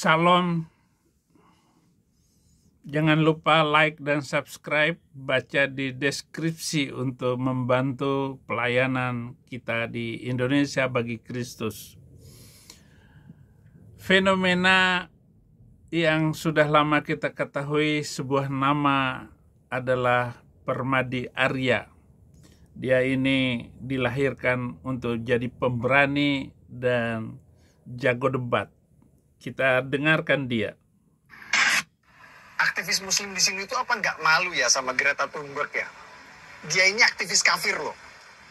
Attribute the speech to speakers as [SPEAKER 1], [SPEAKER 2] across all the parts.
[SPEAKER 1] Shalom. Jangan lupa like dan subscribe, baca di deskripsi untuk membantu pelayanan kita di Indonesia bagi Kristus. Fenomena yang sudah lama kita ketahui, sebuah nama adalah Permadi Arya. Dia ini dilahirkan untuk jadi pemberani dan jago debat. Kita dengarkan dia.
[SPEAKER 2] Aktivis muslim di sini itu apa nggak malu ya sama Greta Thunberg ya? Dia ini aktivis kafir loh.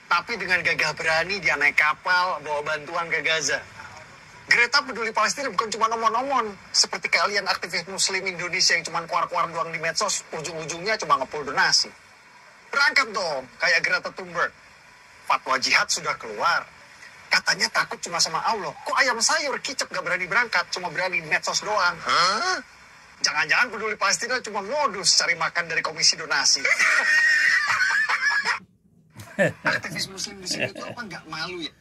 [SPEAKER 2] Tapi dengan gagah berani dia naik kapal bawa bantuan ke Gaza. Greta peduli Palestina bukan cuma omong-omong. Seperti kalian aktivis muslim Indonesia yang cuma keluar-keluar doang di medsos, ujung-ujungnya cuma ngepul donasi. Berangkat dong, kayak Greta Thunberg. Fatwa jihad sudah keluar. Katanya takut cuma sama Allah. Kok ayam sayur kicep gak berani berangkat, cuma berani medsos doang? Hah? Jangan-jangan peduli Palestina cuma modus cari makan dari komisi donasi. Aktivis muslim di sini itu apa nggak malu ya?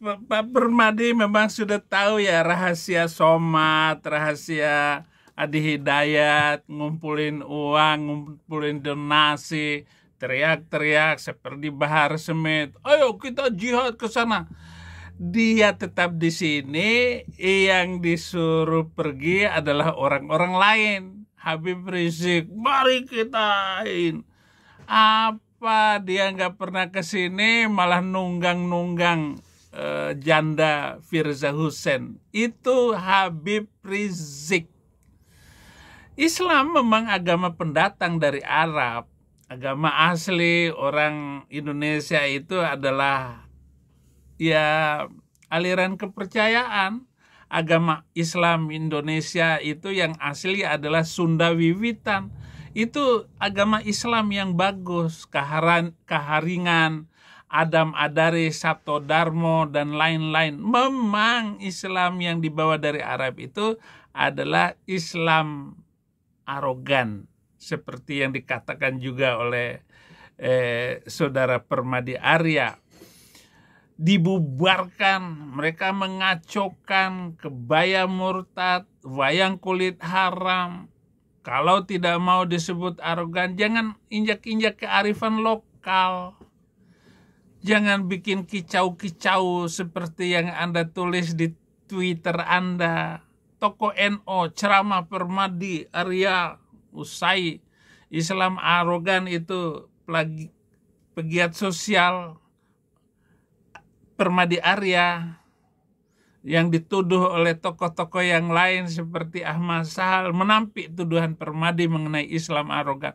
[SPEAKER 1] Pak Permadi memang sudah tahu ya rahasia Somat, rahasia Adi Hidayat, ngumpulin uang, ngumpulin donasi, teriak-teriak seperti Bahar Smith. Ayo kita jihad ke sana. Dia tetap di sini, yang disuruh pergi adalah orang-orang lain. Habib Rizik, mari kita apa dia nggak pernah ke sini, malah nunggang janda Firza Hussein. Itu Habib Rizik. Islam memang agama pendatang dari Arab. Agama asli orang Indonesia itu adalah ya aliran kepercayaan. Agama Islam Indonesia itu yang asli adalah Sunda Wiwitan. Itu agama Islam yang bagus. Kaharingan, Adam Adari, Sabto Darmo, dan lain-lain. Memang Islam yang dibawa dari Arab itu adalah Islam arogan. Seperti yang dikatakan juga oleh saudara Permadi Arya. Dibubarkan, mereka mengacaukan kebaya murtad, wayang kulit haram. Kalau tidak mau disebut arogan, jangan injak-injak kearifan lokal. Jangan bikin kicau-kicau seperti yang Anda tulis di Twitter Anda. Toko NO, ceramah Permadi Arya, usai Islam arogan itu pegiat sosial. Permadi Arya yang dituduh oleh tokoh-tokoh yang lain seperti Ahmad Sahal menampik tuduhan Permadi mengenai Islam arogan.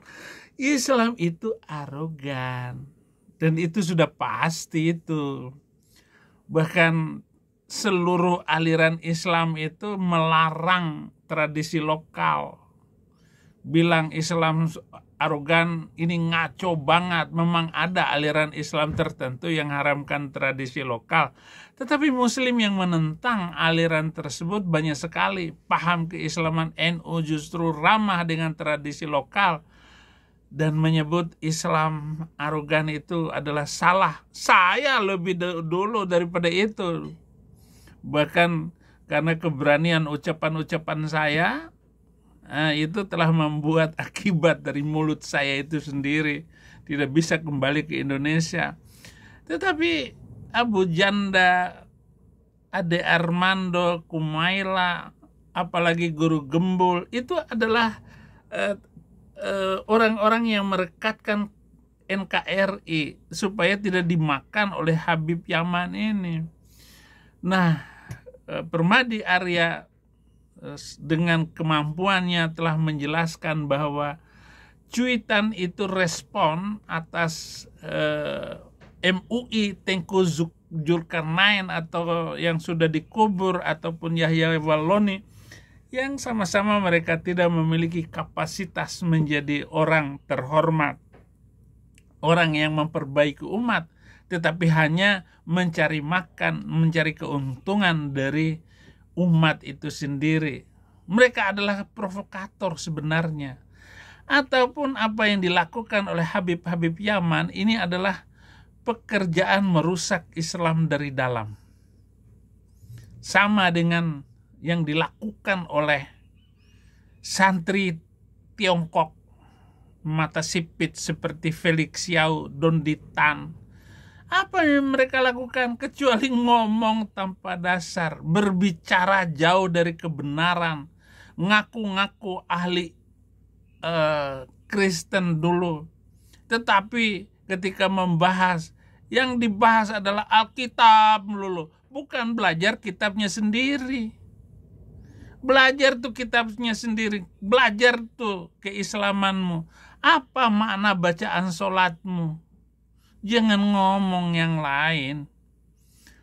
[SPEAKER 1] Islam itu arogan dan itu sudah pasti itu. Bahkan seluruh aliran Islam itu melarang tradisi lokal. Bilang Islam arogan, ini ngaco banget. Memang ada aliran Islam tertentu yang haramkan tradisi lokal. Tetapi Muslim yang menentang aliran tersebut banyak sekali. Paham keislaman NU justru ramah dengan tradisi lokal. Dan menyebut Islam arogan itu adalah salah. Saya lebih dulu daripada itu. Bahkan karena keberanian ucapan-ucapan saya, itu telah membuat akibat dari mulut saya itu sendiri. Tidak bisa kembali ke Indonesia. Tetapi Abu Janda, Ade Armando, Kumaila, apalagi Guru Gembul, itu adalah orang-orang yang merekatkan NKRI supaya tidak dimakan oleh Habib Yaman ini. Nah, Permadi Arya dengan kemampuannya telah menjelaskan bahwa cuitan itu respon atas MUI Tengku Zulkarnain atau yang sudah dikubur ataupun Yahya Walloni yang sama-sama mereka tidak memiliki kapasitas menjadi orang terhormat, orang yang memperbaiki umat, tetapi hanya mencari makan, mencari keuntungan dari umat itu sendiri. Mereka adalah provokator sebenarnya. Ataupun apa yang dilakukan oleh Habib-Habib Yaman ini adalah pekerjaan merusak Islam dari dalam. sama dengan yang dilakukan oleh santri Tiongkok mata sipit seperti Felix Xiao, Don Ditan. Apa yang mereka lakukan kecuali ngomong tanpa dasar, berbicara jauh dari kebenaran, ngaku-ngaku ahli Kristen dulu. Tetapi ketika membahas, yang dibahas adalah Alkitab melulu, bukan belajar kitabnya sendiri. Belajar tuh kitabnya sendiri, belajar tuh keislamanmu. Apa makna bacaan sholatmu? Jangan ngomong yang lain.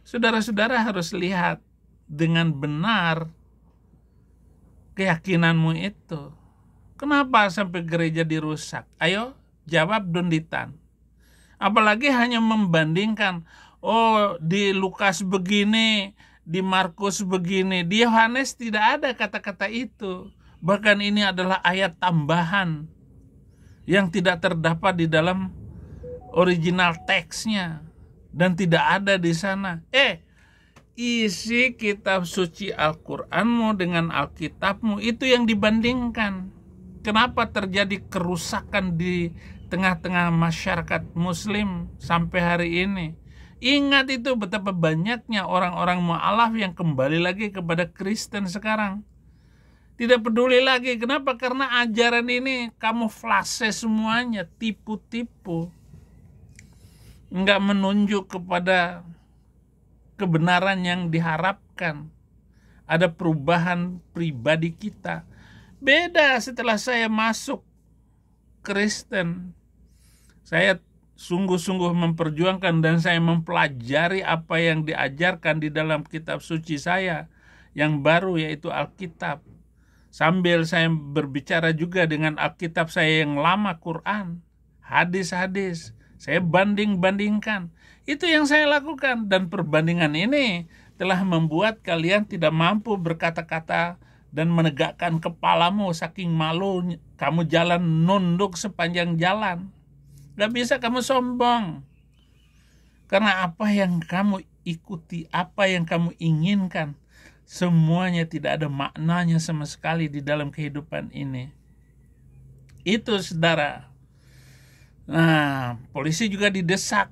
[SPEAKER 1] Saudara-saudara harus lihat dengan benar keyakinanmu itu. Kenapa sampai gereja dirusak? Ayo jawab, Don Ditan. Apalagi hanya membandingkan, oh di Lukas begini, di Markus begini, di Yohanes tidak ada kata-kata itu. Bahkan ini adalah ayat tambahan yang tidak terdapat di dalam original teksnya dan tidak ada di sana. Isi kitab suci Al-Qur'anmu dengan Alkitabmu itu yang dibandingkan. Kenapa terjadi kerusakan di tengah-tengah masyarakat Muslim sampai hari ini? Ingat itu betapa banyaknya orang-orang mu'alaf yang kembali lagi kepada Kristen sekarang. Tidak peduli lagi. Kenapa? Karena ajaran ini kamuflase semuanya, tipu-tipu. Enggak menunjuk kepada kebenaran yang diharapkan. Ada perubahan pribadi kita. Beda setelah saya masuk Kristen. Saya sungguh-sungguh memperjuangkan dan saya mempelajari apa yang diajarkan di dalam kitab suci saya yang baru, yaitu Alkitab. Sambil saya berbicara juga dengan Alkitab saya yang lama, Quran, hadis-hadis. Saya banding-bandingkan. Itu yang saya lakukan. Dan perbandingan ini telah membuat kalian tidak mampu berkata-kata dan menegakkan kepalamu saking malu. Kamu jalan nunduk sepanjang jalan. Gak bisa kamu sombong. Karena apa yang kamu ikuti, apa yang kamu inginkan, semuanya tidak ada maknanya sama sekali di dalam kehidupan ini. Itu, saudara. Nah, polisi juga didesak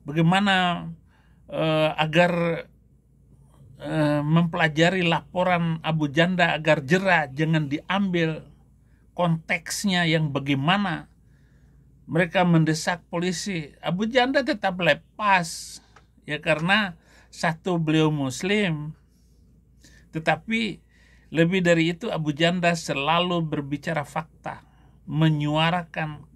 [SPEAKER 1] bagaimana agar mempelajari laporan Abu Janda agar jera, jangan diambil konteksnya yang bagaimana. Mereka mendesak polisi. Abu Janda tetap lepas, ya karena satu, beliau Muslim. Tetapi lebih dari itu, Abu Janda selalu berbicara fakta, menyuarakan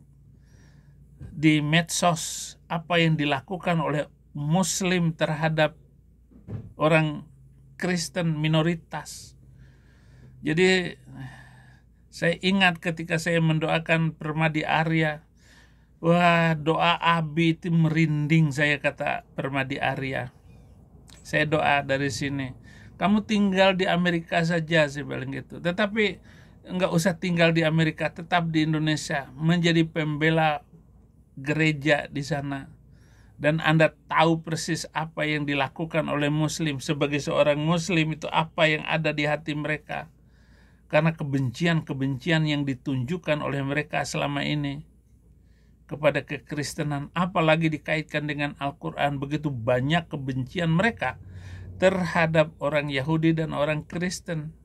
[SPEAKER 1] di medsos apa yang dilakukan oleh Muslim terhadap orang Kristen minoritas. Jadi saya ingat ketika saya mendoakan Permadi Arya, wah, doa Abi itu merinding saya, kata Permadi Arya. Saya doa dari sini, kamu tinggal di Amerika saja, saya bilang gitu. Tetapi enggak usah tinggal di Amerika, tetap di Indonesia, menjadi pembela gereja di sana. Dan Anda tahu persis apa yang dilakukan oleh Muslim. Sebagai seorang Muslim, itu apa yang ada di hati mereka. Karena kebencian-kebencian yang ditunjukkan oleh mereka selama ini kepada kekristenan, apalagi dikaitkan dengan Al-Quran. Begitu banyak kebencian mereka terhadap orang Yahudi dan orang Kristen.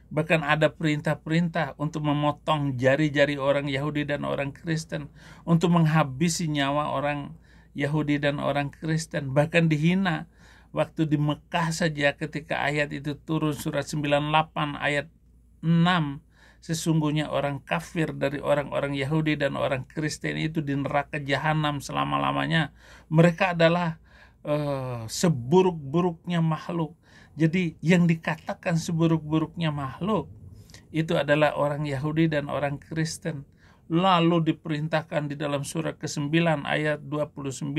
[SPEAKER 1] Bahkan ada perintah-perintah untuk memotong jari-jari orang Yahudi dan orang Kristen, untuk menghabisi nyawa orang Yahudi dan orang Kristen. Bahkan dihina waktu di Mekah saja ketika ayat itu turun, surat 98 ayat 6. Sesungguhnya orang kafir dari orang-orang Yahudi dan orang Kristen itu di neraka jahanam selama-lamanya. Mereka adalah seburuk-buruknya makhluk. Jadi yang dikatakan seburuk-buruknya makhluk itu adalah orang Yahudi dan orang Kristen. Lalu diperintahkan di dalam surat ke-9 ayat 29,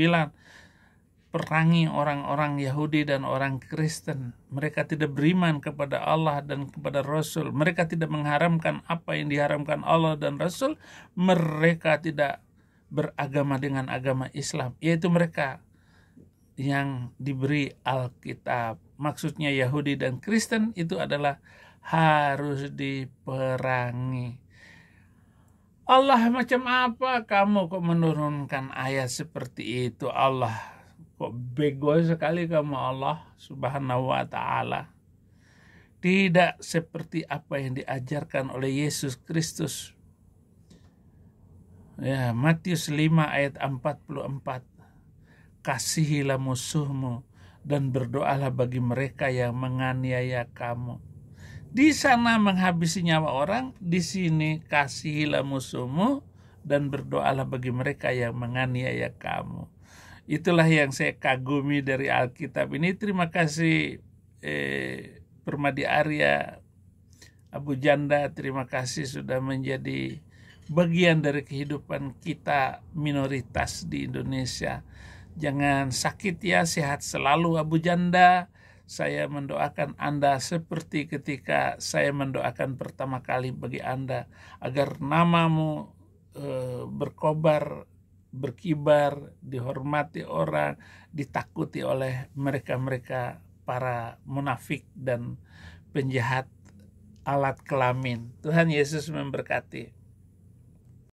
[SPEAKER 1] perangi orang-orang Yahudi dan orang Kristen. Mereka tidak beriman kepada Allah dan kepada Rasul. Mereka tidak mengharamkan apa yang diharamkan Allah dan Rasul. Mereka tidak beragama dengan agama Islam, yaitu mereka yang diberi Alkitab. Maksudnya Yahudi dan Kristen itu adalah harus diperangi. Allah macam apa kamu kok menurunkan ayat seperti itu? Allah, kok bego sekali kamu Allah Subhanahu wa ta'ala. Tidak seperti apa yang diajarkan oleh Yesus Kristus. Ya, Matius 5 ayat 44. Kasihilah musuhmu dan berdoalah bagi mereka yang menganiaya kamu. Di sana menghabisi nyawa orang, di sini kasihilah musuhmu dan berdoalah bagi mereka yang menganiaya kamu. Itulah yang saya kagumi dari Alkitab ini. Terima kasih Permadi Arya, Abu Janda, terima kasih sudah menjadi bagian dari kehidupan kita minoritas di Indonesia. Jangan sakit ya, sehat selalu Abu Janda. Saya mendoakan Anda seperti ketika saya mendoakan pertama kali bagi Anda, agar namamu berkobar, berkibar, dihormati orang, ditakuti oleh mereka-mereka para munafik dan penjahat alat kelamin. Tuhan Yesus memberkati.